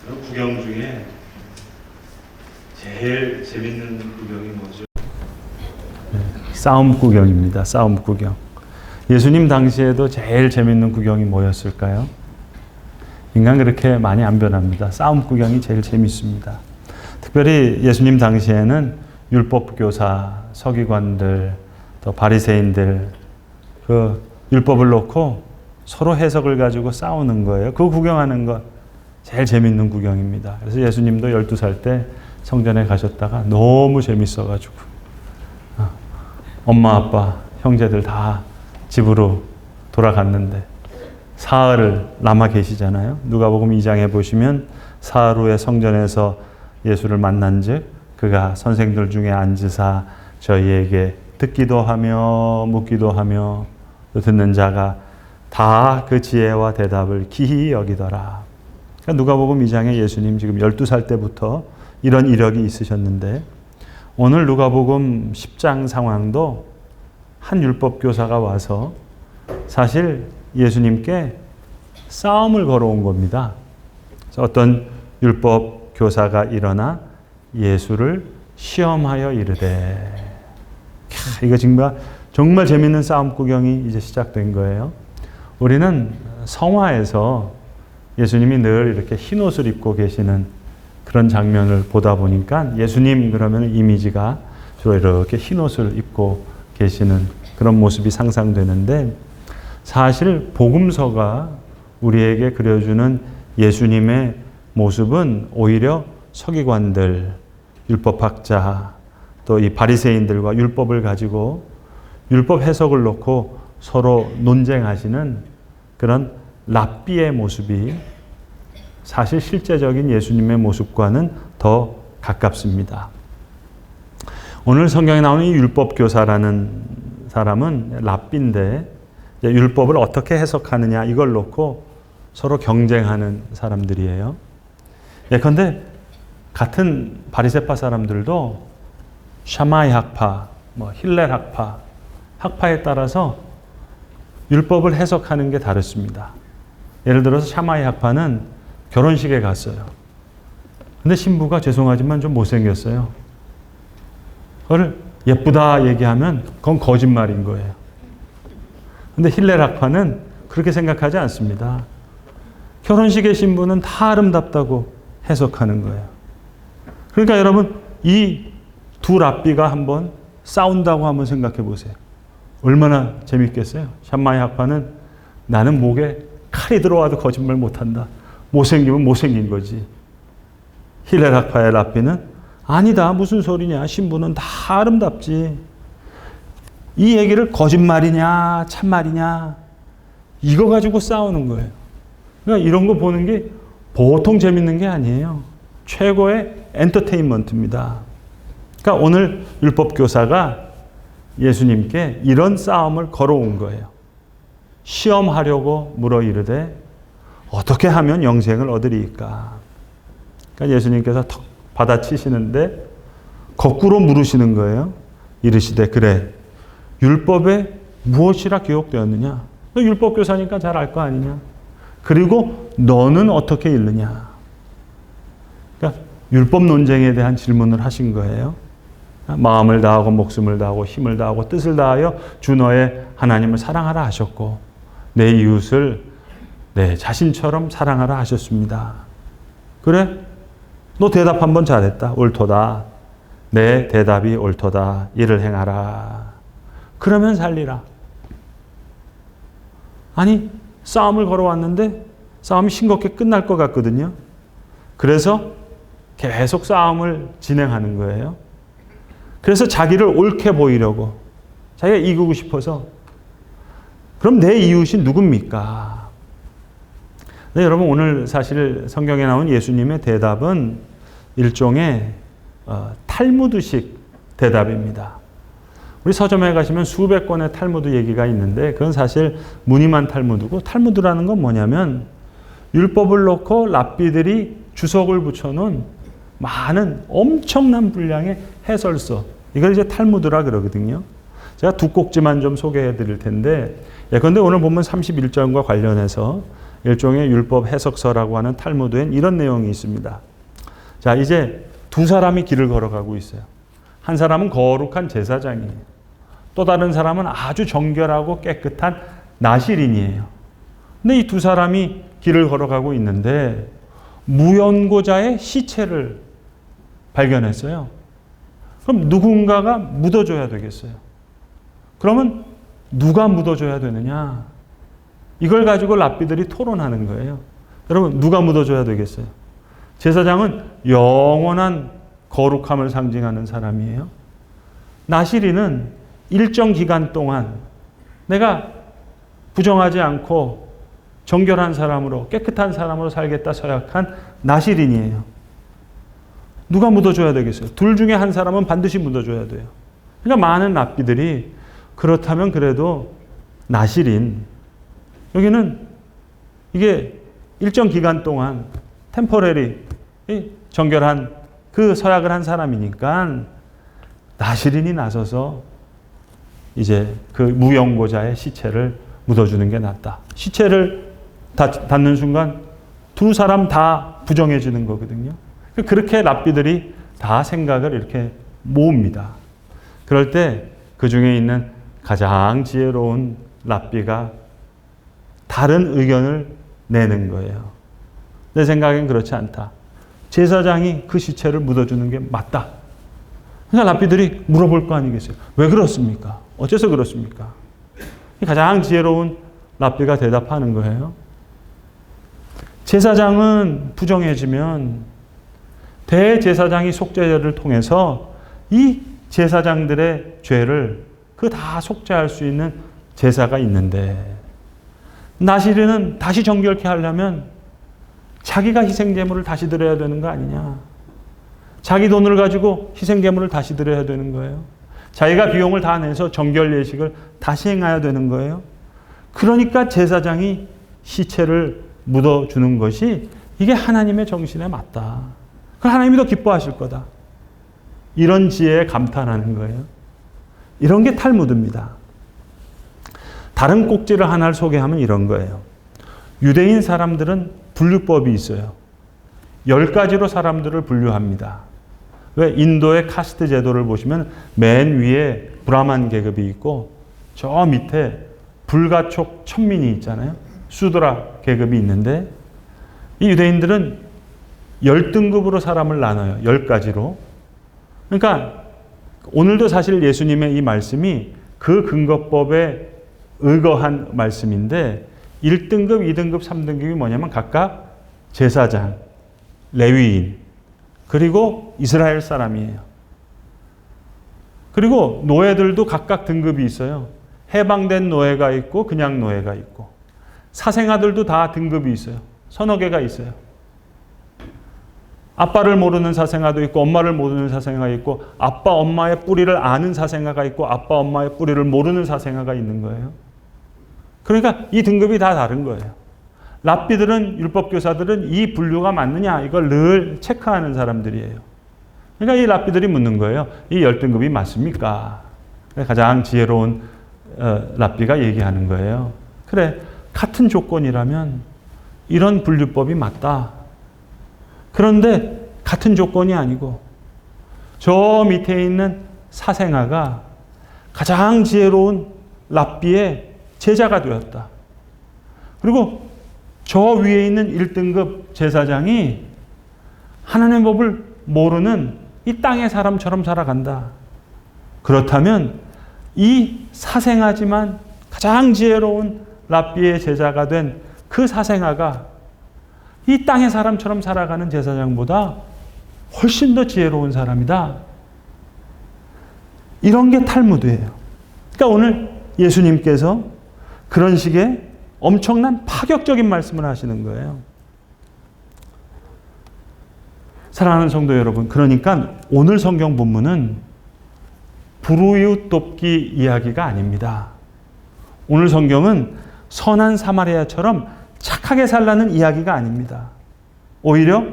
그 구경 중에 제일 재밌는 구경이 뭐죠? 싸움 구경입니다. 싸움 구경. 예수님 당시에도 제일 재밌는 구경이 뭐였을까요? 인간 그렇게 많이 안 변합니다. 싸움 구경이 제일 재밌습니다. 특별히 예수님 당시에는 율법교사, 서기관들, 또 바리새인들 그 율법을 놓고 서로 해석을 가지고 싸우는 거예요. 그 구경하는 것 제일 재밌는 구경입니다. 그래서 예수님도 12살 때 성전에 가셨다가 너무 재밌어가지고 엄마, 아빠, 형제들 다 집으로 돌아갔는데 사흘을 남아 계시잖아요. 누가복음 2장에 보시면 사흘 후에 성전에서 예수를 만난즉 그가 선생들 중에 앉으사 저희에게 듣기도 하며 묻기도 하며 듣는 자가 다 그 지혜와 대답을 기히 여기더라. 그러니까 누가복음 2장에 예수님 지금 12살 때부터 이런 이력이 있으셨는데 오늘 누가복음 10장 상황도 한 율법교사가 와서 사실 예수님께 싸움을 걸어온 겁니다. 그래서 어떤 율법교사가 일어나 예수를 시험하여 이르되 이거 정말 재밌는 싸움 구경이 이제 시작된 거예요. 우리는 성화에서 예수님이 늘 이렇게 흰 옷을 입고 계시는 그런 장면을 보다 보니까 예수님 그러면 이미지가 주로 이렇게 흰 옷을 입고 계시는 그런 모습이 상상되는데 사실 복음서가 우리에게 그려주는 예수님의 모습은 오히려 서기관들, 율법학자, 또 이 바리새인들과 율법을 가지고 율법 해석을 놓고 서로 논쟁하시는 그런 랍비의 모습이 사실 실제적인 예수님의 모습과는 더 가깝습니다. 오늘 성경에 나오는 이 율법교사라는 사람은 랍비인데 율법을 어떻게 해석하느냐 이걸 놓고 서로 경쟁하는 사람들이에요. 예컨대 같은 바리새파 사람들도 샤마이 학파, 힐렐 학파에 따라서 율법을 해석하는 게 다릅니다. 예를 들어서 샤마이 학파는 결혼식에 갔어요. 근데 신부가 죄송하지만 좀 못생겼어요. 그걸 예쁘다 얘기하면 그건 거짓말인 거예요. 근데 힐렐 학파는 그렇게 생각하지 않습니다. 결혼식의 신부는 다 아름답다고 해석하는 거예요. 그러니까 여러분 이 두 랍비가 한번 싸운다고 한번 생각해 보세요. 얼마나 재밌겠어요? 샴마이 학파는 나는 목에 칼이 들어와도 거짓말 못한다. 못생기면 못생긴 거지. 힐렐 학파의 랍비는 아니다. 무슨 소리냐. 신부는 다 아름답지. 이 얘기를 거짓말이냐 참말이냐 이거 가지고 싸우는 거예요. 그러니까 이런 거 보는 게 보통 재밌는 게 아니에요. 최고의 엔터테인먼트입니다. 그러니까 오늘 율법교사가 예수님께 이런 싸움을 걸어온 거예요. 시험하려고 물어 이르되 어떻게 하면 영생을 얻으리이까. 그러니까 예수님께서 턱 받아치시는데 거꾸로 물으시는 거예요. 이르시되 그래 율법에 무엇이라 기록되었느냐. 너 율법교사니까 잘 알 거 아니냐. 그리고 너는 어떻게 읽느냐. 그러니까 율법 논쟁에 대한 질문을 하신 거예요. 마음을 다하고 목숨을 다하고 힘을 다하고 뜻을 다하여 주 너의 하나님을 사랑하라 하셨고 내 이웃을 내 자신처럼 사랑하라 하셨습니다. 그래? 너 대답 한번 잘했다. 옳도다. 내 대답이 옳도다. 이를 행하라. 그러면 살리라. 아니 싸움을 걸어왔는데 싸움이 싱겁게 끝날 것 같거든요. 그래서 계속 싸움을 진행하는 거예요. 그래서 자기를 옳게 보이려고 자기가 이기고 싶어서 그럼 내 이웃이 누굽니까? 네, 여러분 오늘 사실 성경에 나온 예수님의 대답은 일종의 탈무드식 대답입니다. 우리 서점에 가시면 수백 권의 탈무드 얘기가 있는데 그건 사실 무늬만 탈무드고 탈무드라는 건 뭐냐면 율법을 놓고 랍비들이 주석을 붙여놓은 많은 엄청난 분량의 해설서 이걸 이제 탈무드라 그러거든요. 제가 두 꼭지만 좀 소개해 드릴 텐데 예컨대 오늘 본문 31절과 관련해서 일종의 율법 해석서라고 하는 탈무드엔 이런 내용이 있습니다. 자, 이제 두 사람이 길을 걸어가고 있어요. 한 사람은 거룩한 제사장이에요. 또 다른 사람은 아주 정결하고 깨끗한 나실인이에요. 근데 이 두 사람이 길을 걸어가고 있는데 무연고자의 시체를 발견했어요. 그럼 누군가가 묻어줘야 되겠어요. 그러면 누가 묻어줘야 되느냐? 이걸 가지고 랍비들이 토론하는 거예요. 여러분, 누가 묻어줘야 되겠어요? 제사장은 영원한 거룩함을 상징하는 사람이에요. 나실인은 일정 기간 동안 내가 부정하지 않고 정결한 사람으로, 깨끗한 사람으로 살겠다 서약한 나실인이에요. 누가 묻어줘야 되겠어요? 둘 중에 한 사람은 반드시 묻어줘야 돼요. 그러니까 많은 랍비들이 그렇다면 그래도 나실인, 여기는 이게 일정 기간 동안 템포러리 정결한 그 서약을 한 사람이니까 나실인이 나서서 이제 그 무연고자의 시체를 묻어주는 게 낫다. 시체를 닿는 순간 두 사람 다 부정해지는 거거든요. 그렇게 랍비들이 다 생각을 이렇게 모읍니다. 그럴 때 그 중에 있는 가장 지혜로운 랍비가 다른 의견을 내는 거예요. 내 생각엔 그렇지 않다. 제사장이 그 시체를 묻어주는 게 맞다. 그러니까 랍비들이 물어볼 거 아니겠어요? 왜 그렇습니까? 어째서 그렇습니까? 가장 지혜로운 랍비가 대답하는 거예요. 제사장은 부정해지면 대제사장이 속죄제를 통해서 이 제사장들의 죄를 그 다 속죄할 수 있는 제사가 있는데 나실인은 다시 정결케 하려면 자기가 희생제물을 다시 드려야 되는 거 아니냐. 자기 돈을 가지고 희생제물을 다시 드려야 되는 거예요. 자기가 비용을 다 내서 정결 예식을 다시 행해야 되는 거예요. 그러니까 제사장이 시체를 묻어주는 것이 이게 하나님의 정신에 맞다. 그럼 하나님이 더 기뻐하실 거다. 이런 지혜에 감탄하는 거예요. 이런 게 탈무드입니다. 다른 꼭지를 하나를 소개하면 이런 거예요. 유대인 사람들은 분류법이 있어요. 10가지로 사람들을 분류합니다. 왜? 인도의 카스트 제도를 보시면 맨 위에 브라만 계급이 있고 저 밑에 불가촉 천민이 있잖아요. 수드라 계급이 있는데 이 유대인들은 10등급으로 사람을 나눠요. 10가지로. 그러니까 오늘도 사실 예수님의 이 말씀이 그 근거법에 의거한 말씀인데 1등급, 2등급, 3등급이 뭐냐면 각각 제사장, 레위인, 그리고 이스라엘 사람이에요. 그리고 노예들도 각각 등급이 있어요. 해방된 노예가 있고 그냥 노예가 있고 사생아들도 다 등급이 있어요. 서너 개가 있어요. 아빠를 모르는 사생아도 있고 엄마를 모르는 사생아가 있고 아빠 엄마의 뿌리를 아는 사생아가 있고 아빠 엄마의 뿌리를 모르는 사생아가 있는 거예요. 그러니까 이 등급이 다 다른 거예요. 랍비들은, 율법교사들은 이 분류가 맞느냐 이걸 늘 체크하는 사람들이에요. 그러니까 이 랍비들이 묻는 거예요. 이 10등급이 맞습니까? 가장 지혜로운 랍비가 얘기하는 거예요. 그래, 같은 조건이라면 이런 분류법이 맞다. 그런데 같은 조건이 아니고 저 밑에 있는 사생아가 가장 지혜로운 랍비의 제자가 되었다. 그리고 저 위에 있는 1등급 제사장이 하나님의 법을 모르는 이 땅의 사람처럼 살아간다. 그렇다면 이 사생아지만 가장 지혜로운 랍비의 제자가 된 그 사생아가 이 땅의 사람처럼 살아가는 제사장보다 훨씬 더 지혜로운 사람이다. 이런 게 탈무드예요. 그러니까 오늘 예수님께서 그런 식의 엄청난 파격적인 말씀을 하시는 거예요. 사랑하는 성도 여러분, 그러니까 오늘 성경 본문은 불우이웃 돕기 이야기가 아닙니다. 오늘 성경은 선한 사마리아처럼 착하게 살라는 이야기가 아닙니다. 오히려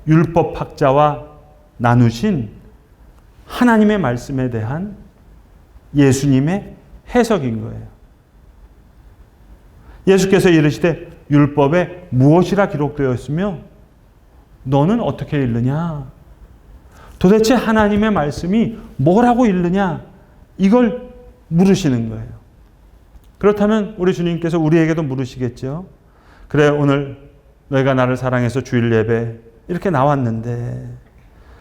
율법학자와 나누신 하나님의 말씀에 대한 예수님의 해석인 거예요. 예수께서 이르시되 율법에 무엇이라 기록되어 있으며 너는 어떻게 읽느냐? 도대체 하나님의 말씀이 뭐라고 읽느냐? 이걸 물으시는 거예요. 그렇다면 우리 주님께서 우리에게도 물으시겠죠. 그래, 오늘 너희가 나를 사랑해서 주일 예배 이렇게 나왔는데,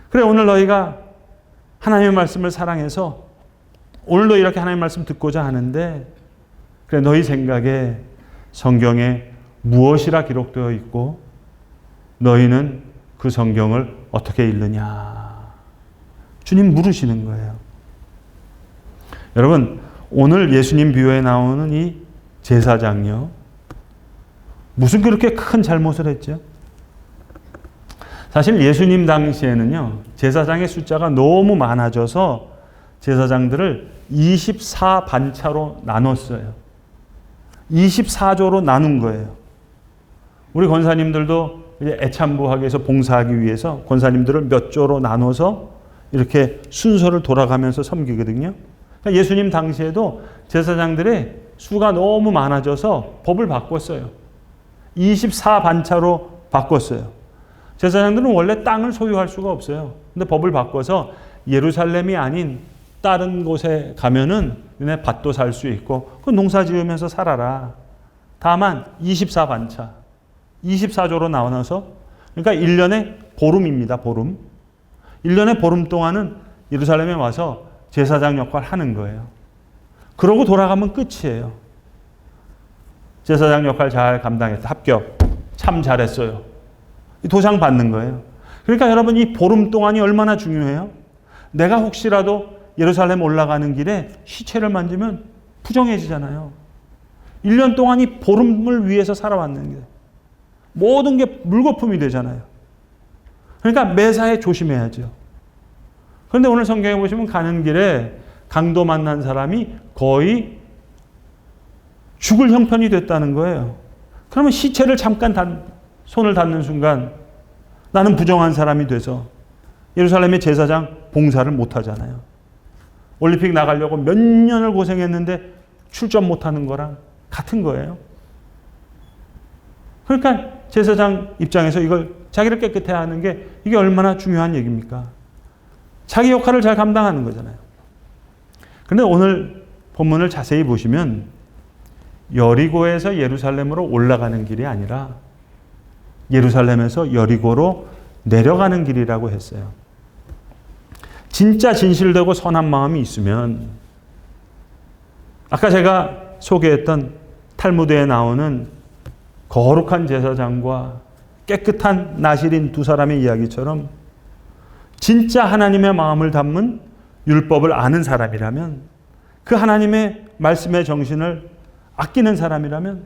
그래, 오늘 너희가 하나님의 말씀을 사랑해서 오늘도 이렇게 하나님의 말씀 듣고자 하는데, 그래, 너희 생각에 성경에 무엇이라 기록되어 있고 너희는 그 성경을 어떻게 읽느냐? 주님 물으시는 거예요. 여러분, 오늘 예수님 비유에 나오는 이 제사장요, 무슨 그렇게 큰 잘못을 했죠? 사실 예수님 당시에는요, 제사장의 숫자가 너무 많아져서 제사장들을 24반차로 나눴어요. 24조로 나눈 거예요. 우리 권사님들도 이제 애참부하기 위해서 봉사하기 위해서 권사님들을 몇 조로 나눠서 이렇게 순서를 돌아가면서 섬기거든요. 그러니까 예수님 당시에도 제사장들의 수가 너무 많아져서 법을 바꿨어요. 24반차로 바꿨어요. 제사장들은 원래 땅을 소유할 수가 없어요. 근데 법을 바꿔서 예루살렘이 아닌 다른 곳에 가면은 너네 밭도 살 수 있고 그 농사 지으면서 살아라. 다만 24반차, 24조로 나눠서, 그러니까 1년에 보름입니다. 보름. 1년에 보름 동안은 예루살렘에 와서 제사장 역할을 하는 거예요. 그러고 돌아가면 끝이에요. 제사장 역할 잘 감당했다. 합격. 참 잘했어요. 도장 받는 거예요. 그러니까 여러분, 이 보름 동안이 얼마나 중요해요? 내가 혹시라도 예루살렘 올라가는 길에 시체를 만지면 부정해지잖아요. 1년 동안 이 보름을 위해서 살아왔는 게 모든 게 물거품이 되잖아요. 그러니까 매사에 조심해야죠. 그런데 오늘 성경에 보시면 가는 길에 강도 만난 사람이 거의 죽을 형편이 됐다는 거예요. 그러면 시체를 잠깐 손을 닿는 순간 나는 부정한 사람이 돼서 예루살렘의 제사장 봉사를 못 하잖아요. 올림픽 나가려고 몇 년을 고생했는데 출전 못 하는 거랑 같은 거예요. 그러니까 제사장 입장에서 이걸 자기를 깨끗해 하는 게 이게 얼마나 중요한 얘기입니까? 자기 역할을 잘 감당하는 거잖아요. 그런데 오늘 본문을 자세히 보시면 여리고에서 예루살렘으로 올라가는 길이 아니라 예루살렘에서 여리고로 내려가는 길이라고 했어요. 진짜 진실되고 선한 마음이 있으면 아까 제가 소개했던 탈무드에 나오는 거룩한 제사장과 깨끗한 나실인 두 사람의 이야기처럼 진짜 하나님의 마음을 담은 율법을 아는 사람이라면, 그 하나님의 말씀의 정신을 아끼는 사람이라면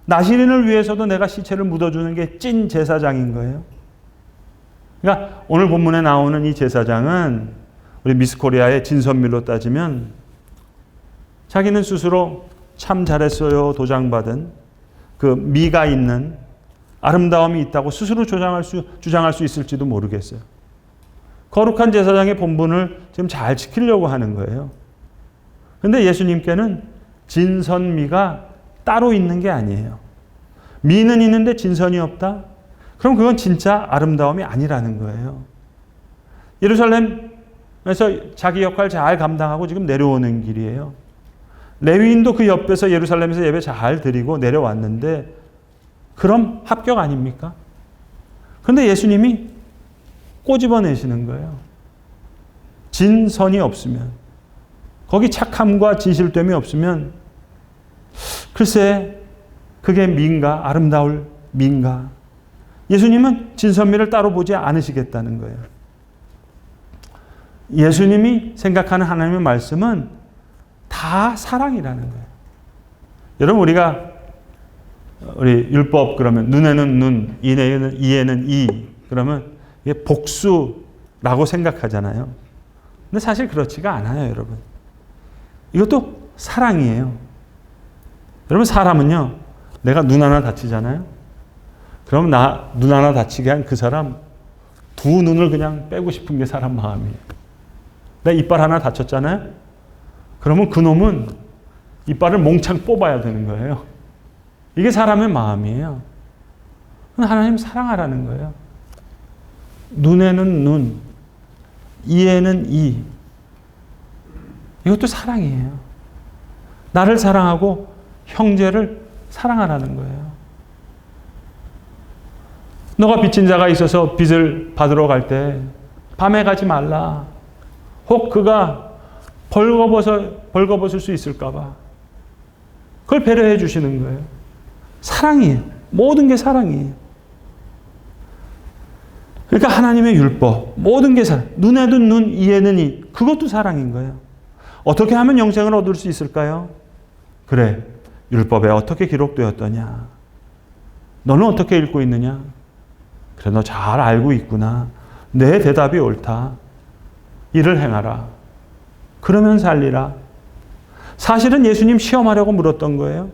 나실인을 위해서도 내가 시체를 묻어주는 게 찐 제사장인 거예요. 그러니까 오늘 본문에 나오는 이 제사장은 우리 미스코리아의 진선밀로 따지면 자기는 스스로 참 잘했어요 도장받은 그 미가 있는 아름다움이 있다고 스스로 주장할 수 있을지도 모르겠어요. 거룩한 제사장의 본분을 지금 잘 지키려고 하는 거예요. 그런데 예수님께는 진선미가 따로 있는 게 아니에요. 미는 있는데 진선이 없다? 그럼 그건 진짜 아름다움이 아니라는 거예요. 예루살렘에서 자기 역할 잘 감당하고 지금 내려오는 길이에요. 레위인도 그 옆에서 예루살렘에서 예배 잘 드리고 내려왔는데 그럼 합격 아닙니까? 그런데 예수님이 꼬집어내시는 거예요. 진선이 없으면, 거기 착함과 진실됨이 없으면 글쎄 그게 미인가? 아름다울 미인가? 예수님은 진선미를 따로 보지 않으시겠다는 거예요. 예수님이 생각하는 하나님의 말씀은 다 사랑이라는 거예요. 여러분, 우리 율법 그러면 눈에는 눈, 이에는 이, 그러면 이게 복수라고 생각하잖아요. 근데 사실 그렇지가 않아요, 여러분. 이것도 사랑이에요. 여러분, 사람은요, 내가 눈 하나 다치잖아요. 그럼 눈 하나 다치게 한 그 사람 두 눈을 그냥 빼고 싶은 게 사람 마음이에요. 내 이빨 하나 다쳤잖아요. 그러면 그 놈은 이빨을 몽창 뽑아야 되는 거예요. 이게 사람의 마음이에요. 하나님 사랑하라는 거예요. 눈에는 눈, 이에는 이. 이것도 사랑이에요. 나를 사랑하고 형제를 사랑하라는 거예요. 너가 빚진 자가 있어서 빚을 받으러 갈 때 밤에 가지 말라. 혹 그가 벌거벗을 수 있을까 봐. 그걸 배려해 주시는 거예요. 사랑이에요. 모든 게 사랑이에요. 그러니까 하나님의 율법, 모든 게 사랑. 눈에는 눈, 이에는 이. 그것도 사랑인 거예요. 어떻게 하면 영생을 얻을 수 있을까요? 그래, 율법에 어떻게 기록되었더냐? 너는 어떻게 읽고 있느냐? 그래, 너 잘 알고 있구나. 내 대답이 옳다. 이를 행하라. 그러면 살리라. 사실은 예수님 시험하려고 물었던 거예요.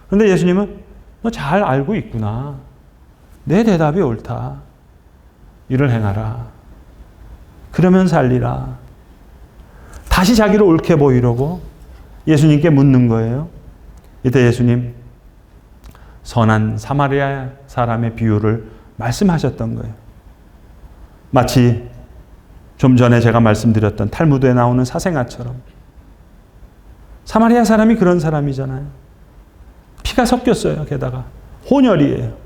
그런데 예수님은 너 잘 알고 있구나. 내 대답이 옳다. 이를 행하라. 그러면 살리라. 다시 자기를 옳게 보이려고 예수님께 묻는 거예요. 이때 예수님 선한 사마리아 사람의 비유를 말씀하셨던 거예요. 마치 좀 전에 제가 말씀드렸던 탈무드에 나오는 사생아처럼. 사마리아 사람이 그런 사람이잖아요. 피가 섞였어요. 게다가 혼혈이에요.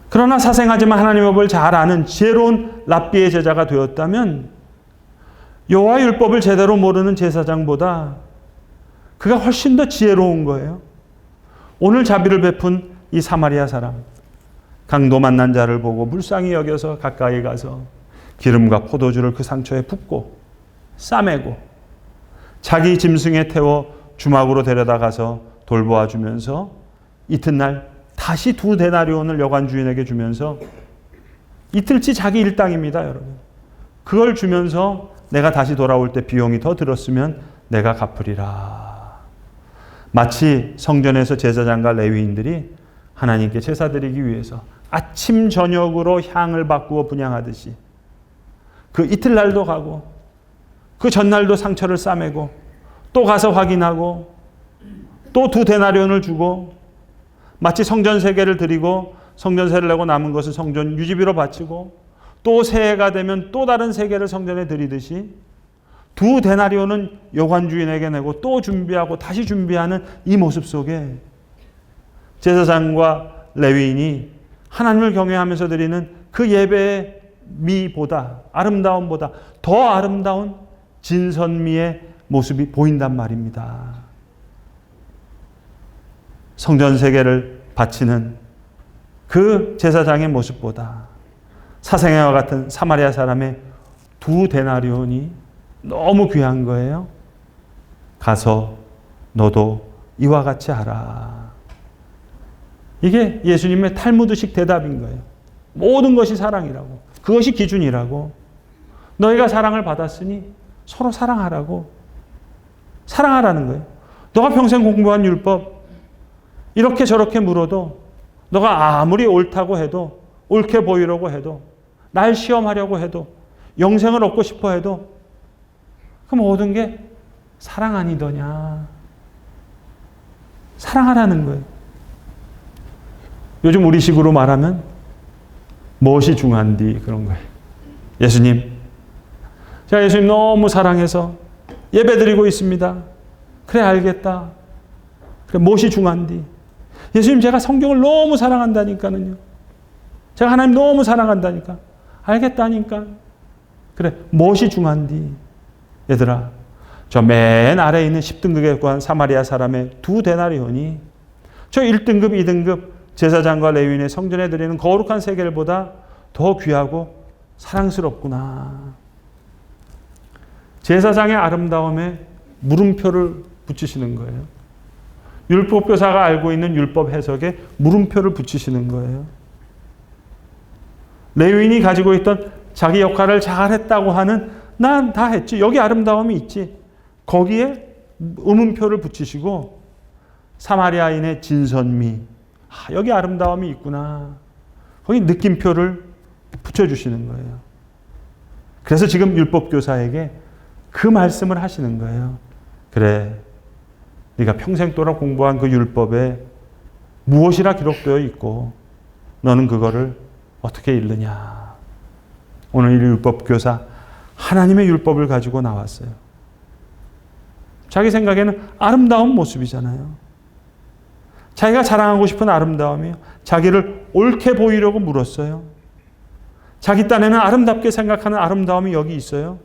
그러나 사생하지만 하나님의 법을 잘 아는 지혜로운 랍비의 제자가 되었다면 여호와 율법을 제대로 모르는 제사장보다 그가 훨씬 더 지혜로운 거예요. 오늘 자비를 베푼 이 사마리아 사람, 강도 만난 자를 보고 불쌍히 여겨서 가까이 가서 기름과 포도주를 그 상처에 붓고 싸매고 자기 짐승에 태워 주막으로 데려다 가서 돌보아 주면서 이튿날 다시 2데나리온을 여관 주인에게 주면서 이틀치 자기 일당입니다, 여러분. 그걸 주면서 내가 다시 돌아올 때 비용이 더 들었으면 내가 갚으리라. 마치 성전에서 제사장과 레위인들이 하나님께 제사 드리기 위해서 아침 저녁으로 향을 바꾸어 분향하듯이 그 이틀날도 가고 그 전날도 상처를 싸매고 또 가서 확인하고 또 2데나리온을 주고 마치 성전 세계를 드리고 성전세를 내고 남은 것을 성전 유지비로 바치고 또 새해가 되면 또 다른 세계를 성전에 드리듯이 2데나리온은 여관 주인에게 내고 또 준비하고 다시 준비하는 이 모습 속에 제사장과 레위인이 하나님을 경외하면서 드리는 그 예배의 미보다 아름다움보다 더 아름다운 진선미의 모습이 보인단 말입니다. 성전 세계를 바치는 그 제사장의 모습보다 사생아와 같은 사마리아 사람의 2데나리온이 너무 귀한 거예요. 가서 너도 이와 같이 하라. 이게 예수님의 탈무드식 대답인 거예요. 모든 것이 사랑이라고. 그것이 기준이라고. 너희가 사랑을 받았으니 서로 사랑하라고. 사랑하라는 거예요. 너가 평생 공부한 율법 이렇게 저렇게 물어도 너가 아무리 옳다고 해도 옳게 보이려고 해도 날 시험하려고 해도 영생을 얻고 싶어 해도 그 모든 게 사랑 아니더냐. 사랑하라는 거예요. 요즘 우리식으로 말하면 무엇이 중요한디 그런 거예요. 예수님, 제가 예수님 너무 사랑해서 예배드리고 있습니다. 그래 알겠다. 그래 무엇이 중요한디? 예수님 제가 성경을 너무 사랑한다니까는요. 제가 하나님 너무 사랑한다니까. 알겠다니까. 그래 무엇이 중요한디? 얘들아, 저 맨 아래에 있는 10등급에 구한 사마리아 사람의 2데나리온이 저 1등급, 2등급 제사장과 레위인의 성전에 드리는 거룩한 세겔보다 더 귀하고 사랑스럽구나. 제사장의 아름다움에 물음표를 붙이시는 거예요. 율법교사가 알고 있는 율법 해석에 물음표를 붙이시는 거예요. 레위인이 가지고 있던 자기 역할을 잘했다고 하는 난 다 했지. 여기 아름다움이 있지. 거기에 의문표를 붙이시고 사마리아인의 진선미. 여기 아름다움이 있구나. 거기 느낌표를 붙여주시는 거예요. 그래서 지금 율법교사에게 그 말씀을 하시는 거예요. 그래, 네가 평생 동안 공부한 그 율법에 무엇이라 기록되어 있고 너는 그거를 어떻게 읽느냐. 오늘 이 율법교사 하나님의 율법을 가지고 나왔어요. 자기 생각에는 아름다운 모습이잖아요. 자기가 자랑하고 싶은 아름다움이요. 자기를 옳게 보이려고 물었어요. 자기 딴에는 아름답게 생각하는 아름다움이 여기 있어요.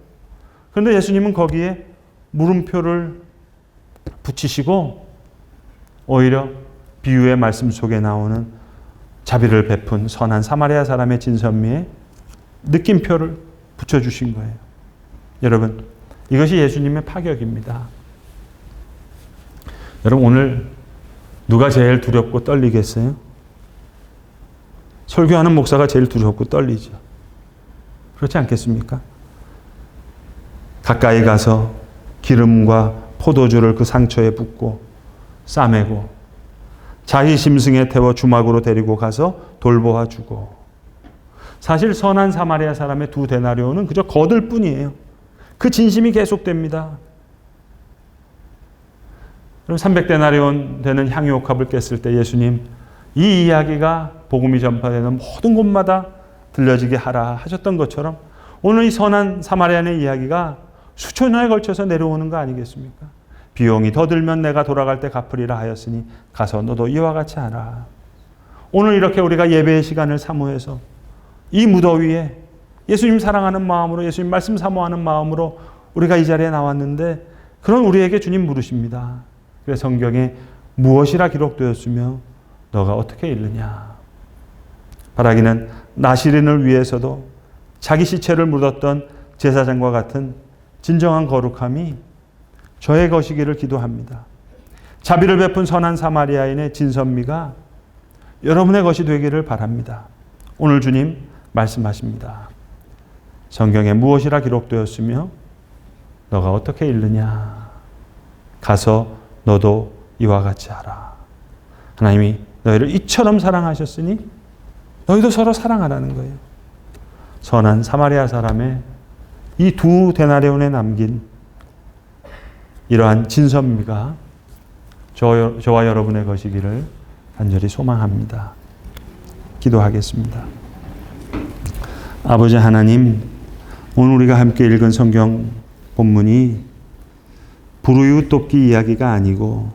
그런데 예수님은 거기에 물음표를 붙이시고 오히려 비유의 말씀 속에 나오는 자비를 베푼 선한 사마리아 사람의 진선미에 느낌표를 붙여주신 거예요. 여러분, 이것이 예수님의 파격입니다. 여러분, 오늘 누가 제일 두렵고 떨리겠어요? 설교하는 목사가 제일 두렵고 떨리죠. 그렇지 않겠습니까? 가까이 가서 기름과 포도주를 그 상처에 붓고 싸매고 자기 심승에 태워 주막으로 데리고 가서 돌보아 주고. 사실 선한 사마리아 사람의 2데나리온은 그저 거들 뿐이에요. 그 진심이 계속됩니다. 300데나리온 되는 향유옥합을 깼을 때 예수님 이 이야기가 복음이 전파되는 모든 곳마다 들려지게 하라 하셨던 것처럼 오늘 이 선한 사마리아인의 이야기가 수천 년에 걸쳐서 내려오는 거 아니겠습니까? 비용이 더 들면 내가 돌아갈 때 갚으리라 하였으니 가서 너도 이와 같이 하라. 오늘 이렇게 우리가 예배의 시간을 사모해서 이 무더위에 예수님 사랑하는 마음으로 예수님 말씀 사모하는 마음으로 우리가 이 자리에 나왔는데 그런 우리에게 주님 물으십니다. 그래서 성경에 무엇이라 기록되었으며 너가 어떻게 읽느냐. 바라기는 나시린을 위해서도 자기 시체를 묻었던 제사장과 같은 진정한 거룩함이 저의 것이기를 기도합니다. 자비를 베푼 선한 사마리아인의 진선미가 여러분의 것이 되기를 바랍니다. 오늘 주님 말씀하십니다. 성경에 무엇이라 기록되었으며 너가 어떻게 읽느냐. 가서 너도 이와 같이 하라. 하나님이 너희를 이처럼 사랑하셨으니 너희도 서로 사랑하라는 거예요. 선한 사마리아 사람의 이 2데나리온에 남긴 이러한 진선미가 저와 여러분의 것이기를 간절히 소망합니다. 기도하겠습니다. 아버지 하나님, 오늘 우리가 함께 읽은 성경 본문이 불우이웃 돕기 이야기가 아니고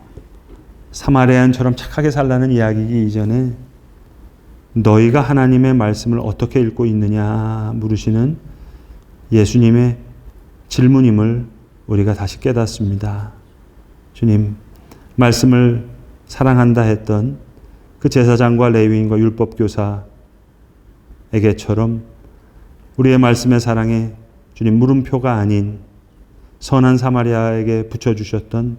사마리아인처럼 착하게 살라는 이야기이기 이전에 너희가 하나님의 말씀을 어떻게 읽고 있느냐 물으시는 예수님의 질문임을 우리가 다시 깨닫습니다. 주님, 말씀을 사랑한다 했던 그 제사장과 레위인과 율법교사에게처럼 우리의 말씀의 사랑에 주님 물음표가 아닌 선한 사마리아에게 붙여주셨던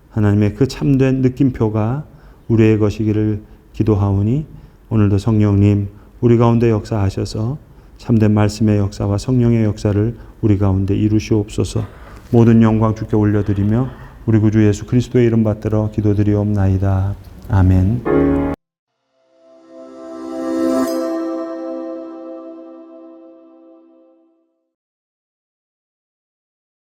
하나님의 그 참된 느낌표가 우리의 것이기를 기도하오니 오늘도 성령님 우리 가운데 역사하셔서 참된 말씀의 역사와 성령의 역사를 우리 가운데 이루시옵소서. 모든 영광 주께 올려드리며 우리 구주 예수 그리스도의 이름 받들어 기도드리옵나이다. 아멘.